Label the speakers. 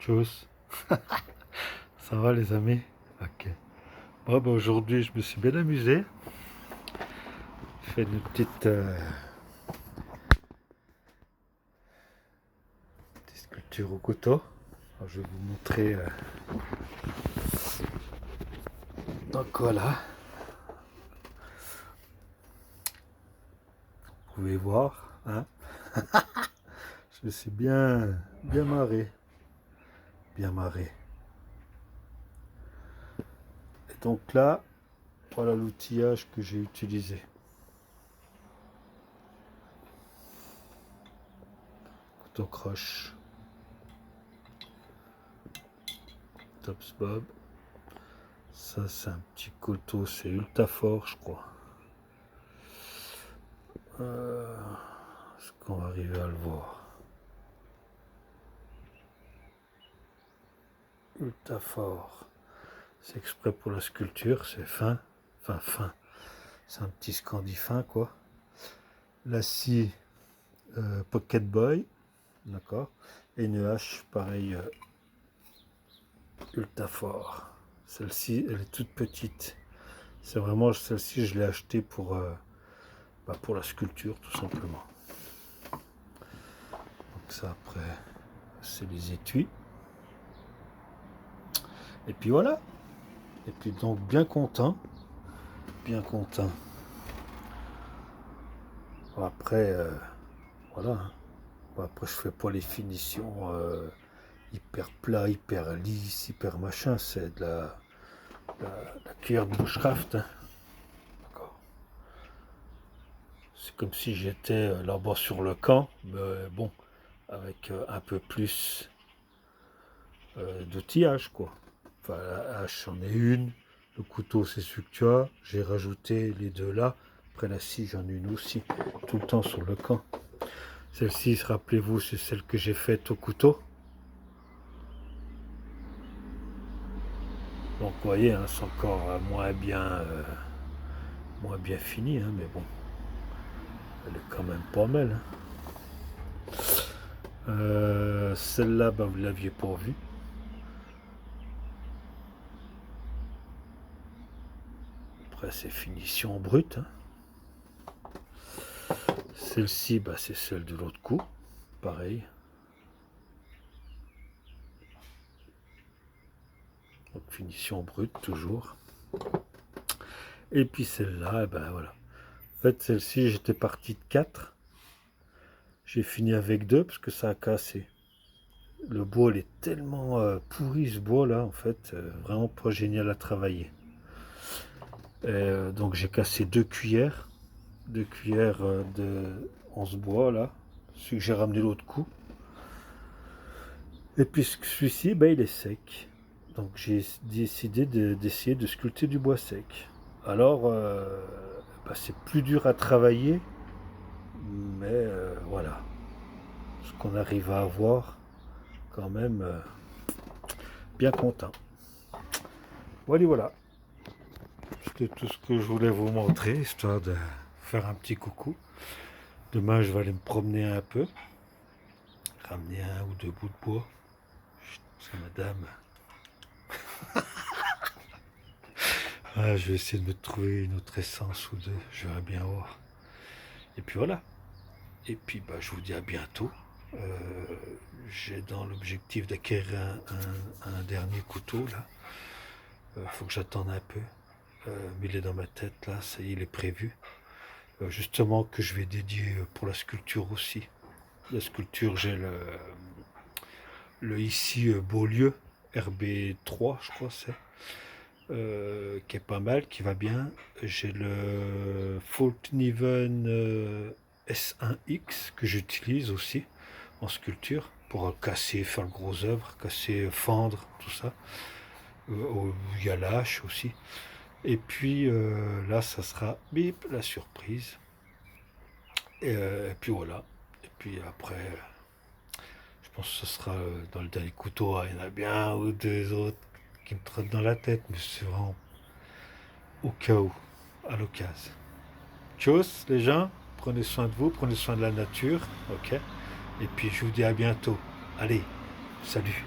Speaker 1: Tchuss. Ça va les amis? Ok. Bon, bah, aujourd'hui je me suis bien amusé. J'ai fait une petite sculpture au couteau. Alors, je vais vous montrer. Donc voilà. Vous pouvez voir. Hein. Je me suis bien marré. Bien marré. Et donc là, voilà l'outillage que j'ai utilisé. Couteau croche. Tops Bob. Ça c'est un petit couteau, c'est ultra fort je crois. Est-ce qu'on va arriver à le voir? Ultra fort. C'est exprès pour la sculpture, c'est fin. Enfin fin. C'est un petit Scandi fin quoi. La scie Pocket Boy. D'accord. Et une hache pareil ultra fort. Celle-ci elle est toute petite. C'est vraiment celle-ci je l'ai achetée pour la sculpture tout simplement. Donc ça après c'est les étuis. Et puis voilà. Et puis donc bien content. Bien content. Après voilà. Après je fais pas les finitions hyper plat, hyper lisse, hyper machin. C'est de la cuillère de bushcraft. Hein. D'accord. C'est comme si j'étais là-bas sur le camp. Mais bon. Avec un peu plus d'outillage quoi. Enfin la hache j'en ai une, le couteau c'est celui que tu as, j'ai rajouté les deux là, après la scie j'en ai une aussi, tout le temps sur le camp. Celle-ci, rappelez-vous, c'est celle que j'ai faite au couteau. Donc vous voyez, hein, c'est encore moins bien fini, hein, mais bon, elle est quand même pas mal. Hein. Celle-là, bah, vous l'aviez pas vue. Après, c'est finition brute. Hein. Celle-ci, bah, c'est celle de l'autre coup. Pareil. Donc, finition brute, toujours. Et puis celle-là, ben voilà. En fait, celle-ci, j'étais parti de 4. J'ai fini avec 2 parce que ça a cassé. Le bois, il est tellement pourri, ce bois-là, en fait. Vraiment pas génial à travailler. Donc, j'ai cassé 2 cuillères. 2 cuillères en ce bois-là. Celui que j'ai ramené l'autre coup. Et puis, celui-ci, ben, il est sec. Donc, j'ai décidé d'essayer de sculpter du bois sec. Alors, ben, c'est plus dur à travailler. Mais voilà. Ce qu'on arrive à avoir, quand même, bien content. Voilà. C'était tout ce que je voulais vous montrer, histoire de faire un petit coucou. Demain, je vais aller me promener un peu, ramener un ou deux bouts de bois. C'est madame. Ah, je vais essayer de me trouver une autre essence ou deux, je verrai bien voir. Et puis voilà. Et puis, bah, je vous dis à bientôt. J'ai dans l'objectif d'acquérir un dernier couteau là. Faut que j'attende un peu. Mais il est dans ma tête là, ça y est, il est prévu. Justement que je vais dédier pour la sculpture aussi. La sculpture, j'ai le ici Beaulieu RB3, je crois c'est. Qui est pas mal, qui va bien. J'ai le Faulkniven S1X que j'utilise aussi en sculpture pour casser, faire le gros œuvre, casser, fendre, tout ça. Il y a la hache aussi. Et puis là, ça sera bip, la surprise. Et puis voilà. Et puis après, je pense que ce sera dans le dernier couteau. Il y en a bien un ou deux autres qui me trottent dans la tête, mais c'est vraiment au cas où, à l'occasion. Tchuss les gens, prenez soin de vous, prenez soin de la nature, ok. Et puis je vous dis à bientôt. Allez, salut.